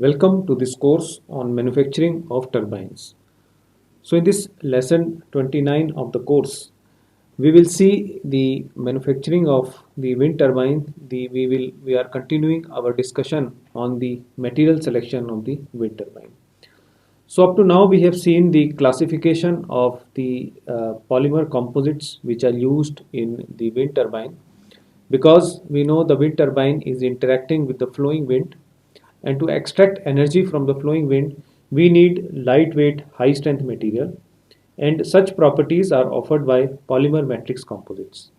Welcome to this course on manufacturing of turbines. So in this lesson 29 of the course, we will see the manufacturing of the wind turbine. We are continuing our discussion on the material selection of the wind turbine. So up to now we have seen the classification of the polymer composites which are used in the wind turbine, because we know the wind turbine is interacting with the flowing wind, and to extract energy from the flowing wind we need lightweight high strength material, and such properties are offered by polymer matrix composites.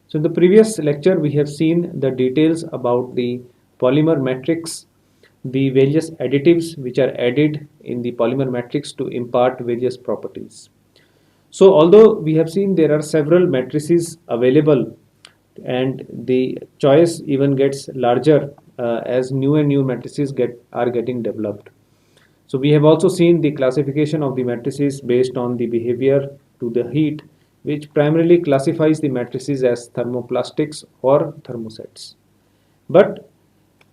So in the previous lecture we have seen the details about the polymer matrix, the various additives which are added in the polymer matrix to impart various properties. So although we have seen there are several matrices available, and the choice even gets larger as new and new matrices are getting developed. So we have also seen the classification of the matrices based on the behavior to the heat, which primarily classifies the matrices as thermoplastics or thermosets. But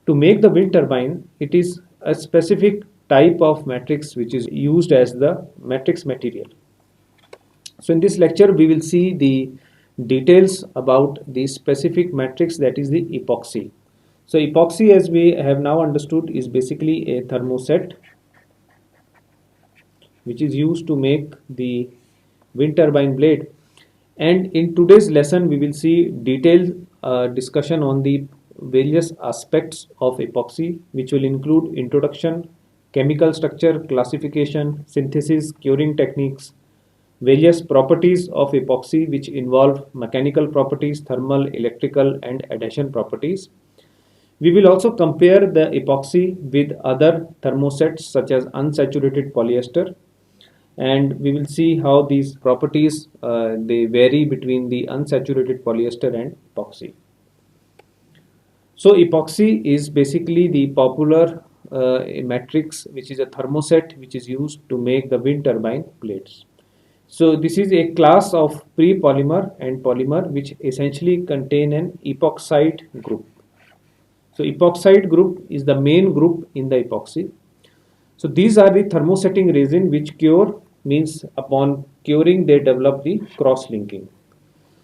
to make the wind turbine, it is a specific type of matrix which is used as the matrix material. So in this lecture we will see the details about the specific matrix, that is the epoxy. So epoxy, as we have now understood, is basically a thermoset which is used to make the wind turbine blade. And in today's lesson we will see detailed discussion on the various aspects of epoxy, which will include introduction, chemical structure, classification, synthesis, curing techniques, various properties of epoxy which involve mechanical properties, thermal, electrical and adhesion properties. We will also compare the epoxy with other thermosets such as unsaturated polyester, and we will see how these properties they vary between the unsaturated polyester and epoxy. So epoxy is basically the popular matrix, which is a thermoset which is used to make the wind turbine blades. So this is a class of pre-polymer and polymer which essentially contain an epoxide group. So epoxide group is the main group in the epoxy. So these are the thermosetting resin which cure, means upon curing they develop the cross-linking.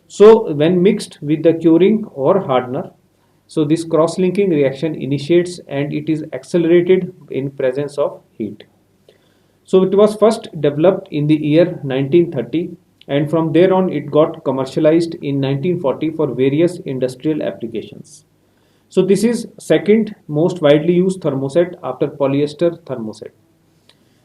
So when mixed with the curing or hardener, so this cross-linking reaction initiates and it is accelerated in presence of heat. So it was first developed in the year 1930, and from there on it got commercialized in 1940 for various industrial applications. So this is second most widely used thermoset after polyester thermoset.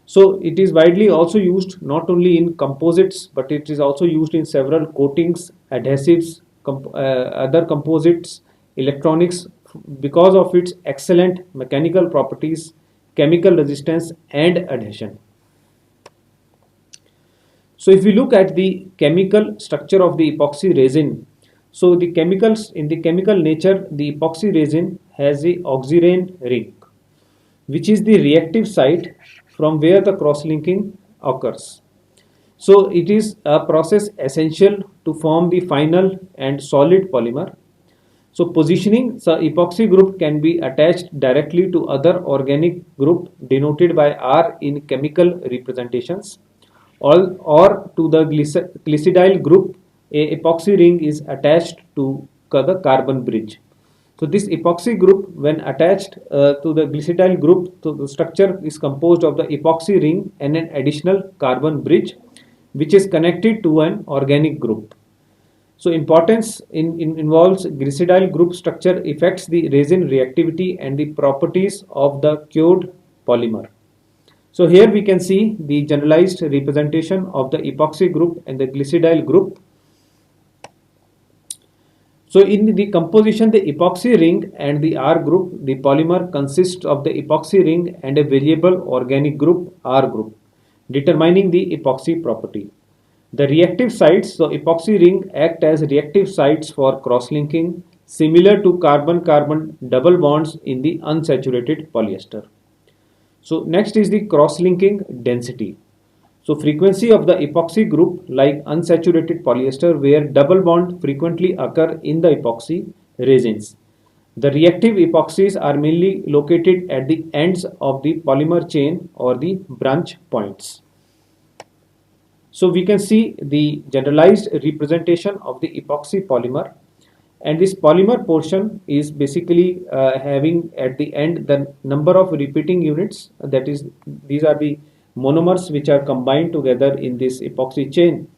So it is widely also used not only in composites, but it is also used in several coatings, adhesives, other composites, electronics, because of its excellent mechanical properties, chemical resistance and adhesion. So if we look at the chemical structure of the epoxy resin, so the chemicals, in the chemical nature, the epoxy resin has a oxirane ring, which is the reactive site from where the cross-linking occurs. So it is a process essential to form the final and solid polymer. So positioning, so epoxy group can be attached directly to other organic group denoted by R in chemical representations, or to the glycidyl group. A epoxy ring is attached to the carbon bridge. So this epoxy group, when attached to the glycidyl group, so the structure is composed of the epoxy ring and an additional carbon bridge which is connected to an organic group. So importance involves glycidyl group structure affects the resin reactivity and the properties of the cured polymer. So here we can see the generalized representation of the epoxy group and the glycidyl group. So in the composition, the epoxy ring and the R group, the polymer consists of the epoxy ring and a variable organic group R group, determining the epoxy property. The reactive sites, so epoxy ring act as reactive sites for cross-linking, similar to carbon-carbon double bonds in the unsaturated polyester. So next is the cross-linking density. So frequency of the epoxy group, like unsaturated polyester, where double bond frequently occur in the epoxy resins. The reactive epoxies are mainly located at the ends of the polymer chain or the branch points. So we can see the generalized representation of the epoxy polymer, and this polymer portion is basically having at the end the number of repeating units, that is, these are the monomers which are combined together in this epoxy chain,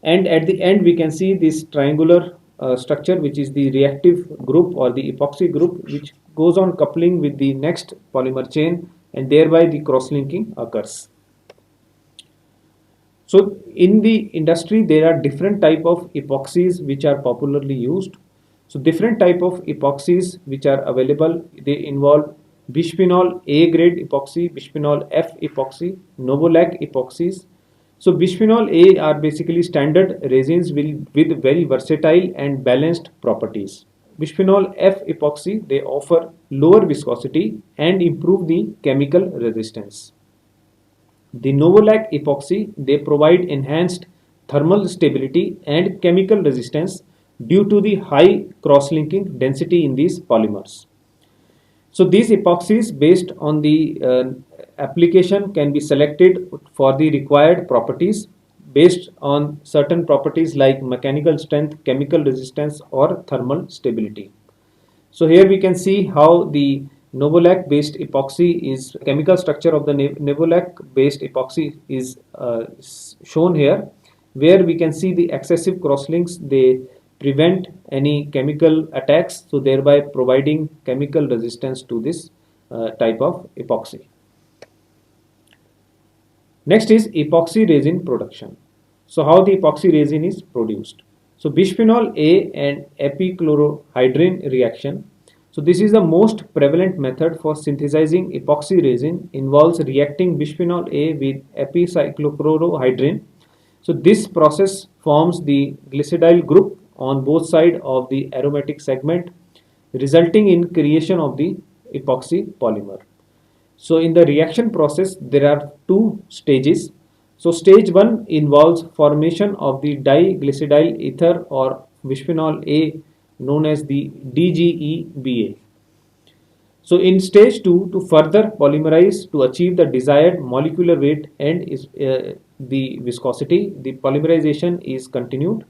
and at the end we can see this triangular structure which is the reactive group or the epoxy group, which goes on coupling with the next polymer chain, and thereby the cross-linking occurs. So in the industry there are different type of epoxies which are popularly used. So different type of epoxies which are available, they involve bisphenol A grade epoxy, bisphenol F epoxy, Novolac epoxies. So bisphenol A are basically standard resins with very versatile and balanced properties. Bisphenol F epoxy, they offer lower viscosity and improve the chemical resistance. The Novolac epoxy, they provide enhanced thermal stability and chemical resistance due to the high cross-linking density in these polymers. So these epoxies based on the application can be selected for the required properties based on certain properties like mechanical strength, chemical resistance or thermal stability. So here we can see how the Novolac based epoxy is, chemical structure of the Novolac based epoxy is shown here, where we can see the excessive crosslinks, they prevent any chemical attacks, so thereby providing chemical resistance to this type of epoxy. Next is epoxy resin production. So how the epoxy resin is produced? So bisphenol A and epichlorohydrin reaction. So this is the most prevalent method for synthesizing epoxy resin, involves reacting bisphenol A with epichlorohydrin. So this process forms the glycidyl group on both sides of the aromatic segment, resulting in creation of the epoxy polymer. So in the reaction process, there are two stages. So stage 1 involves formation of the diglycidyl ether or bisphenol A, known as the DGEBA. So in stage 2, to further polymerize to achieve the desired molecular weight and the viscosity, the polymerization is continued.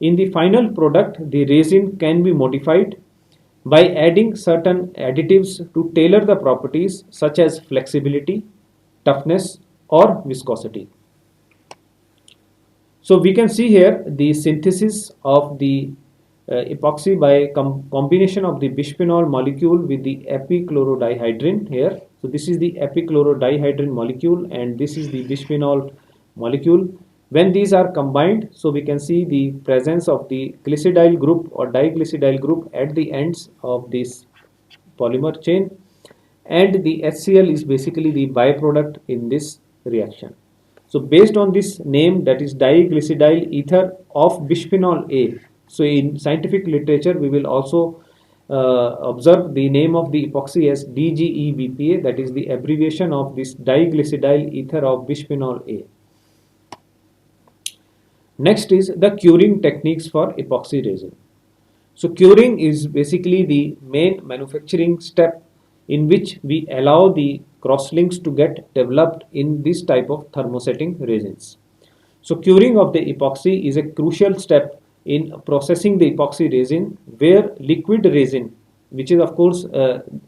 In the final product, the resin can be modified by adding certain additives to tailor the properties such as flexibility, toughness or viscosity. So we can see here the synthesis of the epoxy by combination of the bisphenol molecule with the epichlorohydrin here. So this is the epichlorohydrin molecule and this is the bisphenol molecule. When these are combined, so we can see the presence of the glycidyl group or diglycidyl group at the ends of this polymer chain, and the HCl is basically the byproduct in this reaction. So based on this name, that is diglycidyl ether of bisphenol A. So in scientific literature, we will also observe the name of the epoxy as DGEBPA, that is the abbreviation of this diglycidyl ether of bisphenol A. Next is the curing techniques for epoxy resin. So curing is basically the main manufacturing step in which we allow the crosslinks to get developed in this type of thermosetting resins. So curing of the epoxy is a crucial step in processing the epoxy resin, where liquid resin, which is of course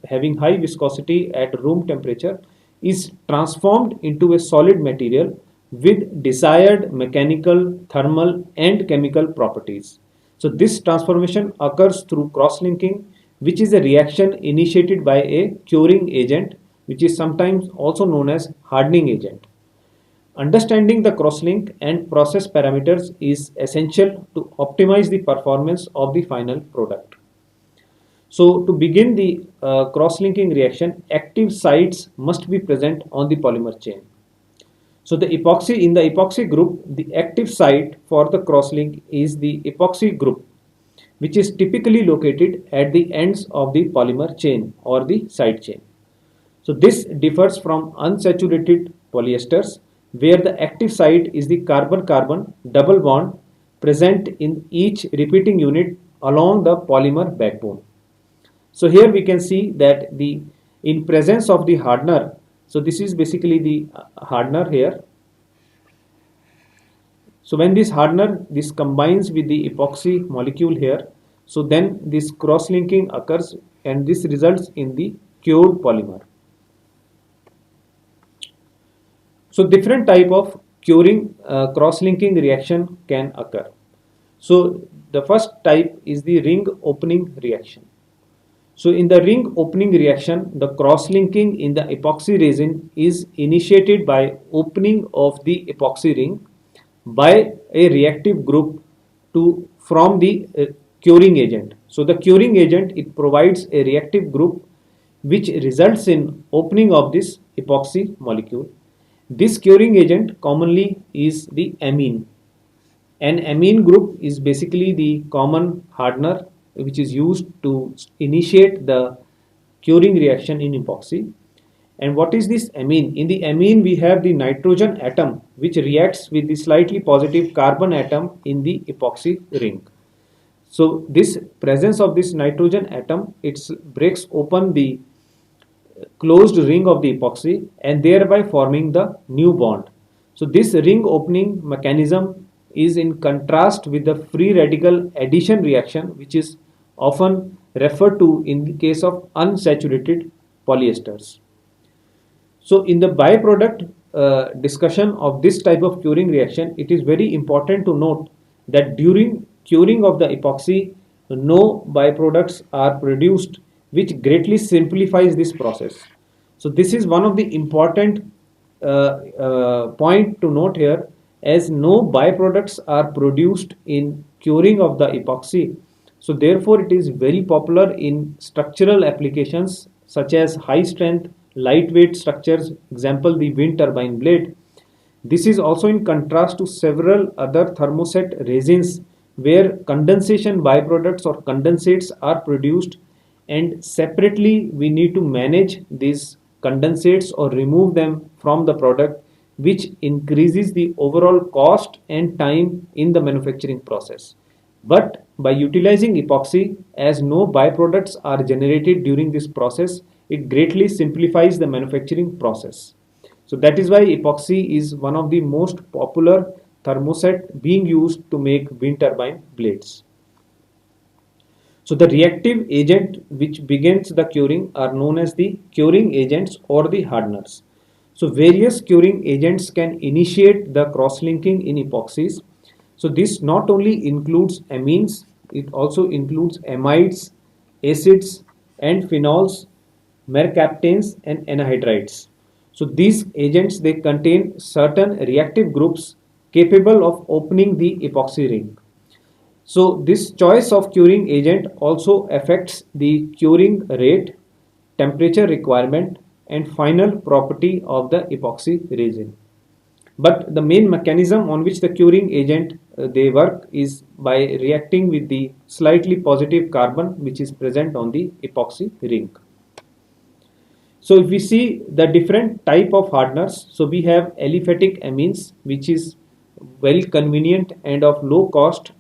having high viscosity at room temperature, is transformed into a solid material with desired mechanical, thermal and chemical properties. So this transformation occurs through cross-linking, which is a reaction initiated by a curing agent, which is sometimes also known as hardening agent. Understanding the crosslink and process parameters is essential to optimize the performance of the final product. So to begin the cross-linking reaction, active sites must be present on the polymer chain. So the epoxy, in the epoxy group, the active site for the crosslink is the epoxy group, which is typically located at the ends of the polymer chain or the side chain. So this differs from unsaturated polyesters, where the active site is the carbon-carbon double bond present in each repeating unit along the polymer backbone. So here we can see that the in presence of the hardener, so this is basically the hardener here. So when this hardener, this combines with the epoxy molecule here, so then this cross-linking occurs and this results in the cured polymer. So different type of curing cross-linking reaction can occur. So the first type is the ring opening reaction. So in the ring opening reaction, the cross-linking in the epoxy resin is initiated by opening of the epoxy ring by a reactive group from the curing agent. So the curing agent, it provides a reactive group which results in opening of this epoxy molecule. This curing agent commonly is the amine. An amine group is basically the common hardener which is used to initiate the curing reaction in epoxy. And what is this amine? In the amine we have the nitrogen atom which reacts with the slightly positive carbon atom in the epoxy ring. So this presence of this nitrogen atom, it breaks open the closed ring of the epoxy and thereby forming the new bond. So this ring opening mechanism is in contrast with the free radical addition reaction, which is often referred to in the case of unsaturated polyesters. So in the byproduct discussion of this type of curing reaction, it is very important to note that during curing of the epoxy, no byproducts are produced, which greatly simplifies this process. So this is one of the important point to note here, as no byproducts are produced in curing of the epoxy. So therefore it is very popular in structural applications such as high strength lightweight structures, example the wind turbine blade. This is also in contrast to several other thermoset resins where condensation byproducts or condensates are produced, and separately we need to manage these condensates or remove them from the product, which increases the overall cost and time in the manufacturing process. But by utilizing epoxy, as no byproducts are generated during this process, it greatly simplifies the manufacturing process. So that is why epoxy is one of the most popular thermoset being used to make wind turbine blades. So the reactive agent which begins the curing are known as the curing agents or the hardeners. So various curing agents can initiate the cross-linking in epoxies. So this not only includes amines, it also includes amides, acids and phenols, mercaptanes and anhydrides. So these agents, they contain certain reactive groups capable of opening the epoxy ring. So this choice of curing agent also affects the curing rate, temperature requirement and final property of the epoxy resin. But the main mechanism on which the curing agent they work is by reacting with the slightly positive carbon which is present on the epoxy ring. So if we see the different type of hardeners, so we have aliphatic amines which is very convenient and of low cost,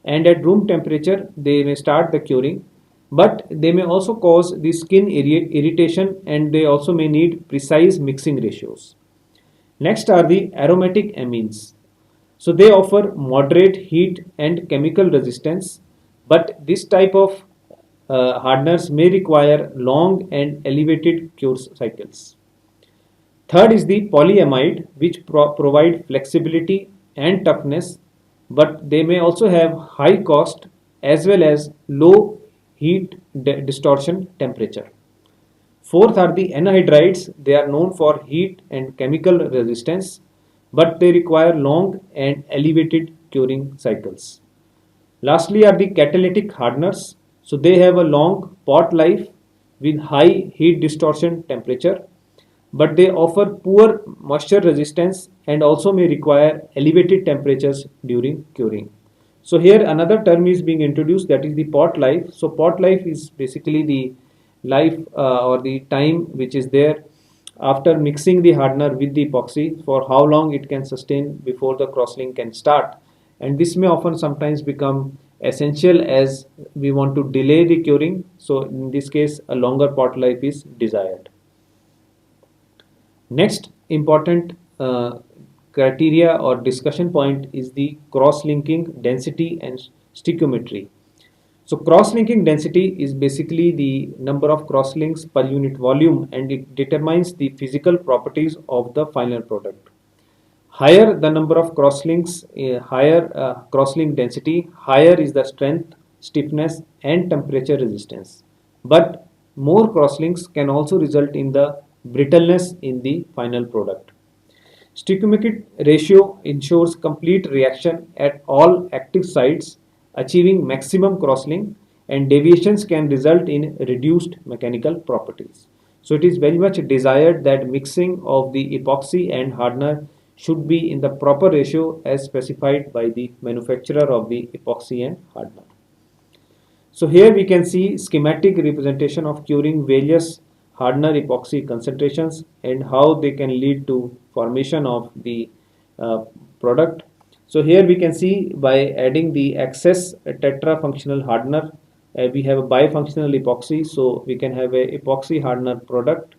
and at room temperature they may start the curing, but they may also cause the skin irritation and they also may need precise mixing ratios. Next are the aromatic amines. So they offer moderate heat and chemical resistance, but this type of hardeners may require long and elevated cure cycles. Third is the polyamide, which provide flexibility and toughness, but they may also have high cost as well as low heat distortion temperature. Fourth are the anhydrides. They are known for heat and chemical resistance, but they require long and elevated curing cycles. Lastly are the catalytic hardeners. So they have a long pot life with high heat distortion temperature, but they offer poor moisture resistance and also may require elevated temperatures during curing. So here another term is being introduced, that is the pot life. So pot life is basically the life or the time which is there after mixing the hardener with the epoxy, for how long it can sustain before the crosslink can start, and this may often sometimes become essential as we want to delay the curing. So in this case, a longer pot life is desired. Next important criteria or discussion point is the cross-linking density and stoichiometry. So cross-linking density is basically the number of crosslinks per unit volume, and it determines the physical properties of the final product. Higher the number of crosslinks, higher crosslink density, higher is the strength, stiffness and temperature resistance. But more crosslinks can also result in the brittleness in the final product. Stoichiometric ratio ensures complete reaction at all active sites, achieving maximum crosslink, and deviations can result in reduced mechanical properties. So it is very much desired that mixing of the epoxy and hardener should be in the proper ratio as specified by the manufacturer of the epoxy and hardener. So here we can see schematic representation of curing various hardener epoxy concentrations and how they can lead to formation of the product. So here we can see by adding the excess tetra-functional hardener, we have a bifunctional epoxy, so we can have a epoxy hardener product.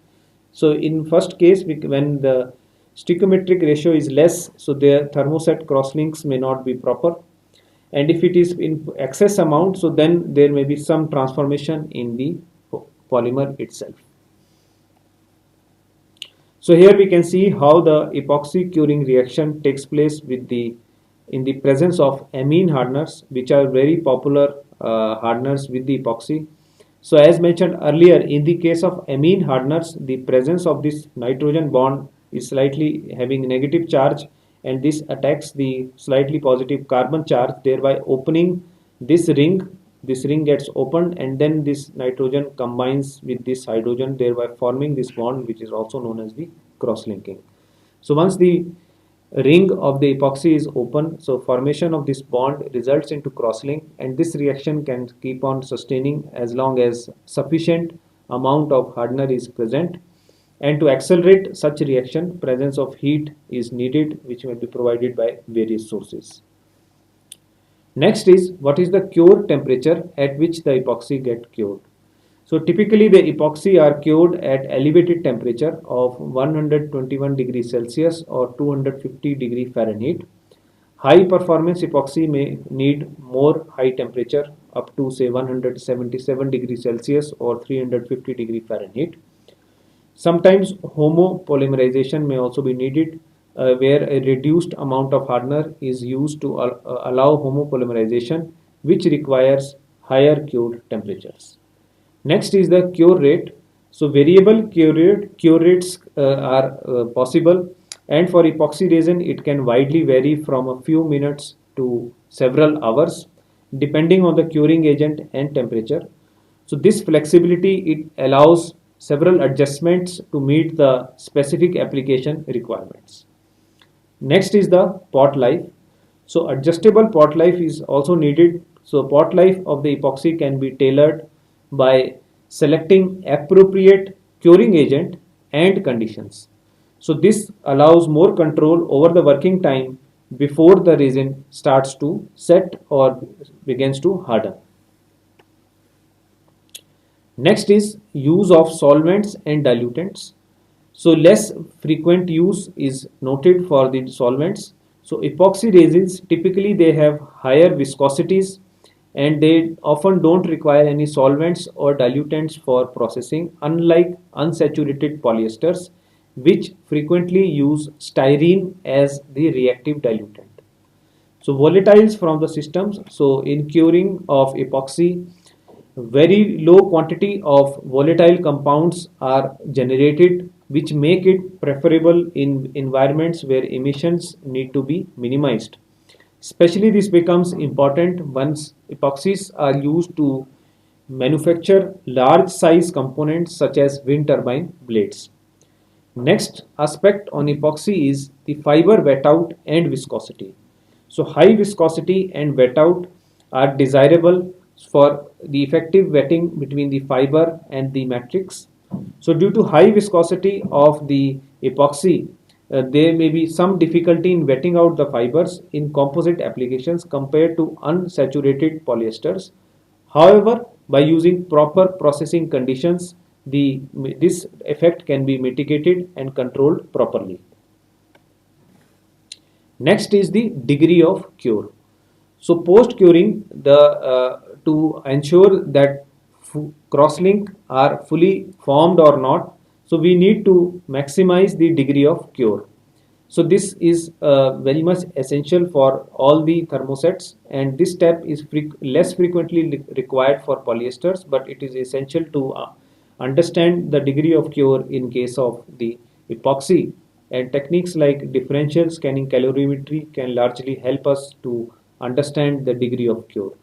So in first case, when the stoichiometric ratio is less, so their thermoset crosslinks may not be proper, and if it is in excess amount, so then there may be some transformation in the polymer itself. So here we can see how the epoxy curing reaction takes place with in the presence of amine hardeners, which are very popular hardeners with the epoxy. So as mentioned earlier, in the case of amine hardeners, the presence of this nitrogen bond is slightly having negative charge, and this attacks the slightly positive carbon charge, thereby opening this ring. This ring gets opened, and then this nitrogen combines with this hydrogen, thereby forming this bond, which is also known as the cross-linking. So once the ring of the epoxy is open, so formation of this bond results into crosslink, and this reaction can keep on sustaining as long as sufficient amount of hardener is present. And to accelerate such reaction, presence of heat is needed, which may be provided by various sources. Next is, what is the cure temperature at which the epoxy get cured? So typically the epoxy are cured at elevated temperature of 121 degrees Celsius or 250 degree Fahrenheit. High performance epoxy may need more high temperature up to say 177 degrees Celsius or 350 degree Fahrenheit. Sometimes homopolymerization may also be needed, where a reduced amount of hardener is used to allow homopolymerization, which requires higher cure temperatures. Next is the cure rate. So variable cure rates are possible, and for epoxy resin it can widely vary from a few minutes to several hours depending on the curing agent and temperature. So this flexibility, it allows several adjustments to meet the specific application requirements. Next is the pot life. So adjustable pot life is also needed. So pot life of the epoxy can be tailored by selecting appropriate curing agent and conditions. So this allows more control over the working time before the resin starts to set or begins to harden. Next is use of solvents and dilutants. So less frequent use is noted for the solvents. So epoxy resins, typically they have higher viscosities and they often don't require any solvents or dilutants for processing, unlike unsaturated polyesters, which frequently use styrene as the reactive dilutant. So volatiles from the systems. So in curing of epoxy, very low quantity of volatile compounds are generated, which make it preferable in environments where emissions need to be minimized. Especially this becomes important once epoxies are used to manufacture large size components such as wind turbine blades. Next aspect on epoxy is the fiber wet out and viscosity. So high viscosity and wet out are desirable for the effective wetting between the fiber and the matrix. So due to high viscosity of the epoxy, there may be some difficulty in wetting out the fibers in composite applications compared to unsaturated polyesters. However, by using proper processing conditions, this effect can be mitigated and controlled properly. Next is the degree of cure. So post curing, to ensure that crosslink are fully formed or not, so we need to maximize the degree of cure. So this is very much essential for all the thermosets, and this step is less frequently required for polyesters, but it is essential to understand the degree of cure in case of the epoxy, and techniques like differential scanning calorimetry can largely help us to understand the degree of cure.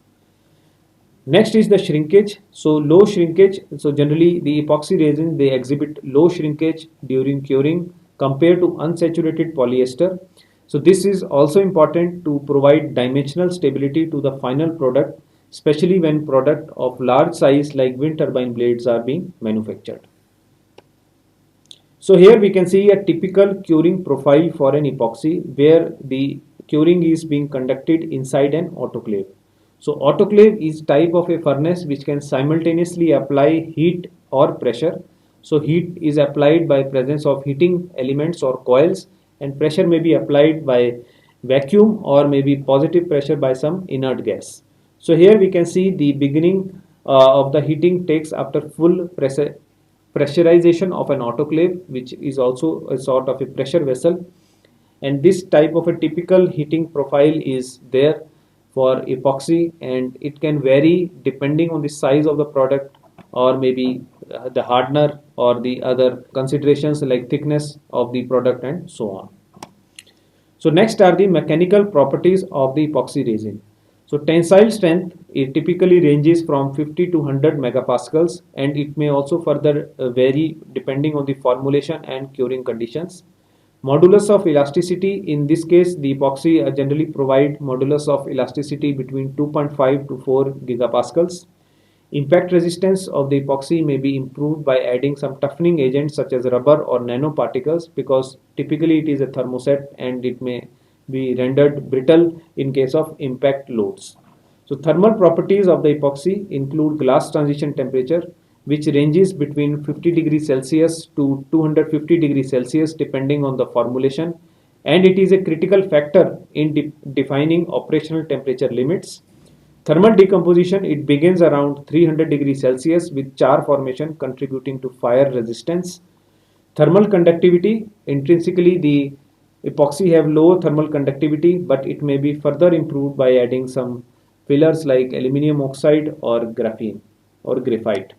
Next is the shrinkage. So low shrinkage. So generally the epoxy resins, they exhibit low shrinkage during curing compared to unsaturated polyester. So this is also important to provide dimensional stability to the final product, especially when product of large size like wind turbine blades are being manufactured. So here we can see a typical curing profile for an epoxy where the curing is being conducted inside an autoclave. So autoclave is type of a furnace which can simultaneously apply heat or pressure. So heat is applied by presence of heating elements or coils, and pressure may be applied by vacuum or maybe positive pressure by some inert gas. So here we can see the beginning of the heating takes after full pressurization of an autoclave, which is also a sort of a pressure vessel, and this type of a typical heating profile is there for epoxy, and it can vary depending on the size of the product or maybe the hardener or the other considerations like thickness of the product and so on. So next are the mechanical properties of the epoxy resin. So tensile strength, it typically ranges from 50 to 100 megapascals, and it may also further vary depending on the formulation and curing conditions. Modulus of elasticity, in this case the epoxy generally provide modulus of elasticity between 2.5 to 4 gigapascals. Impact resistance of the epoxy may be improved by adding some toughening agents such as rubber or nanoparticles, because typically it is a thermoset and it may be rendered brittle in case of impact loads. So thermal properties of the epoxy include glass transition temperature, which ranges between 50 degrees Celsius to 250 degrees Celsius depending on the formulation, and it is a critical factor in defining operational temperature limits. Thermal decomposition, it begins around 300 degrees Celsius with char formation contributing to fire resistance. Thermal conductivity, intrinsically the epoxy have low thermal conductivity, but it may be further improved by adding some fillers like aluminum oxide or graphene or graphite.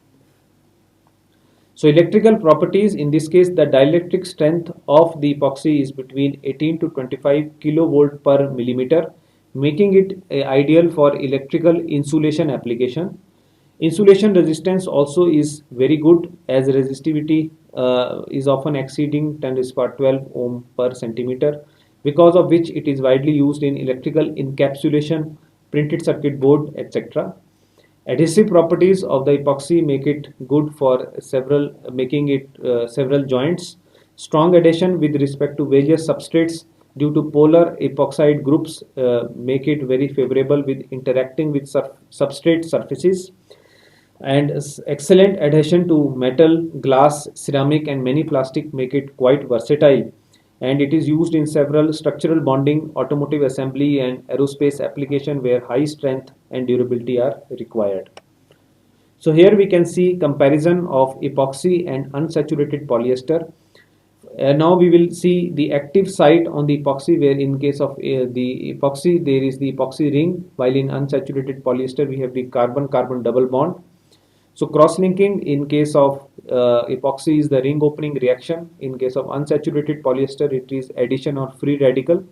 So electrical properties, in this case the dielectric strength of the epoxy is between 18 to 25 kilovolt per millimeter, making it ideal for electrical insulation application. Insulation resistance also is very good, as resistivity is often exceeding 10 to the power 12 ohm per centimeter, because of which it is widely used in electrical encapsulation, printed circuit board, etc. Adhesive properties of the epoxy make it good for several joints. Strong adhesion with respect to various substrates due to polar epoxide groups make it very favorable with interacting with substrate surfaces. And excellent adhesion to metal, glass, ceramic and many plastic make it quite versatile, and it is used in several structural bonding, automotive assembly and aerospace application where high strength and durability are required. So here we can see comparison of epoxy and unsaturated polyester. Now we will see the active site on the epoxy, where in case of the epoxy there is the epoxy ring, while in unsaturated polyester we have the carbon-carbon double bond. So cross-linking in case of epoxy is the ring opening reaction. In case of unsaturated polyester, it is addition or free radical.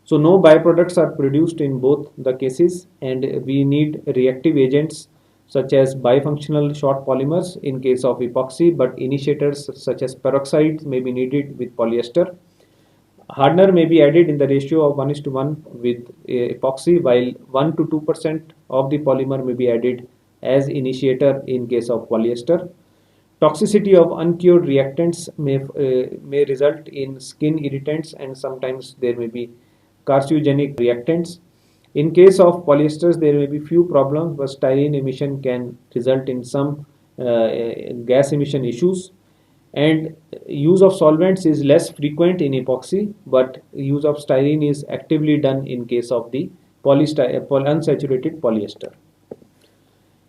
So no byproducts are produced in both the cases, and we need reactive agents such as bifunctional short polymers in case of epoxy, but initiators such as peroxides may be needed with polyester. Hardener may be added in the ratio of 1:1 with epoxy, while 1 to 2% of the polymer may be added as initiator in case of polyester. Toxicity of uncured reactants may result in skin irritants, and sometimes there may be carcinogenic reactants. In case of polyesters, there may be few problems, but styrene emission can result in some gas emission issues. And use of solvents is less frequent in epoxy, but use of styrene is actively done in case of the unsaturated polyester.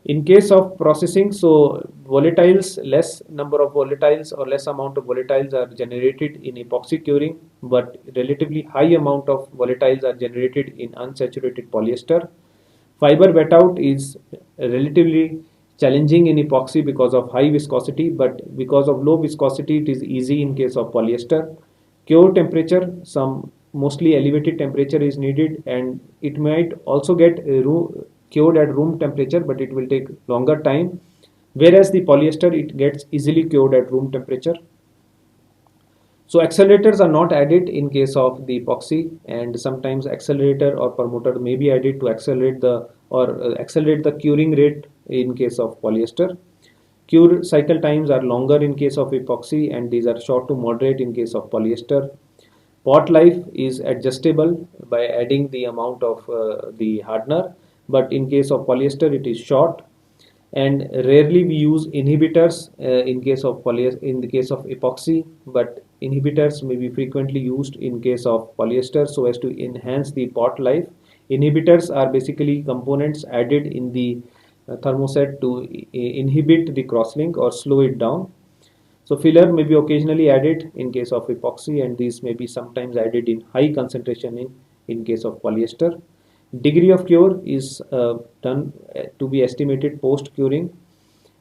In case of processing, so volatiles, less number of volatiles or less amount of volatiles are generated in epoxy curing, but relatively high amount of volatiles are generated in unsaturated polyester. Fiber wet out is relatively challenging in epoxy because of high viscosity, but because of low viscosity it is easy in case of polyester. Cure temperature, some mostly elevated temperature is needed, and it might also get cured at room temperature, but it will take longer time, whereas the polyester it gets easily cured at room temperature. So accelerators are not added in case of the epoxy, and sometimes accelerator or promoter may be added to accelerate the curing rate in case of polyester. Cure cycle times are longer in case of epoxy, and these are short to moderate in case of polyester. Pot life is adjustable by adding the amount of the hardener, but in case of polyester it is short. And rarely we use inhibitors in the case of epoxy, but inhibitors may be frequently used in case of polyester so as to enhance the pot life. Inhibitors are basically components added in the thermoset to inhibit the crosslink or slow it down. So filler may be occasionally added in case of epoxy, and these may be sometimes added in high concentration in case of polyester. Degree of cure is done to be estimated post curing,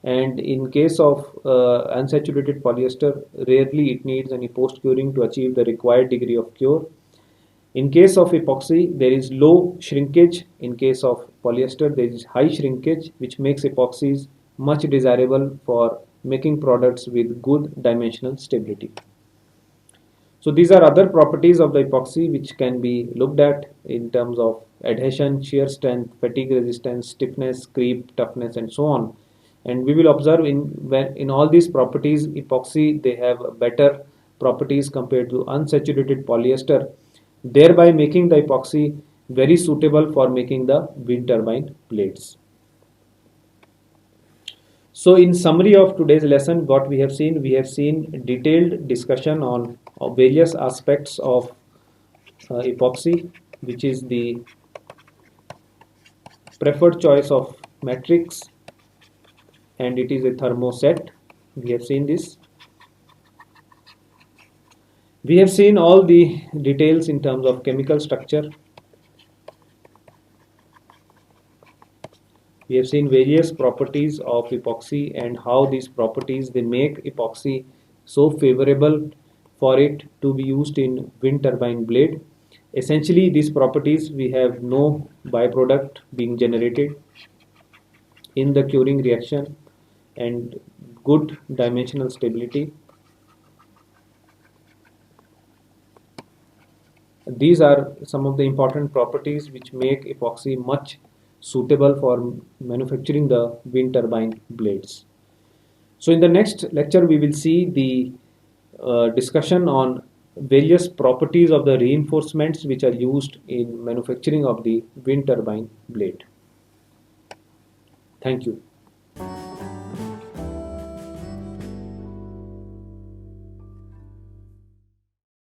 and in case of unsaturated polyester, rarely it needs any post curing to achieve the required degree of cure. In case of epoxy, there is low shrinkage. In case of polyester, there is high shrinkage, which makes epoxies much desirable for making products with good dimensional stability. So these are other properties of the epoxy which can be looked at in terms of adhesion, shear strength, fatigue resistance, stiffness, creep, toughness, and so on. And we will observe in all these properties, epoxy they have better properties compared to unsaturated polyester, thereby making the epoxy very suitable for making the wind turbine blades. So in summary of today's lesson, what we have seen detailed discussion on various aspects of epoxy, which is the preferred choice of matrix, and it is a thermoset. We have seen this. We have seen all the details in terms of chemical structure. We have seen various properties of epoxy and how these properties they make epoxy so favorable for it to be used in wind turbine blade. Essentially, these properties we have no byproduct being generated in the curing reaction and good dimensional stability. These are some of the important properties which make epoxy much suitable for manufacturing the wind turbine blades. So in the next lecture we will see the discussion on various properties of the reinforcements which are used in manufacturing of the wind turbine blade. Thank you.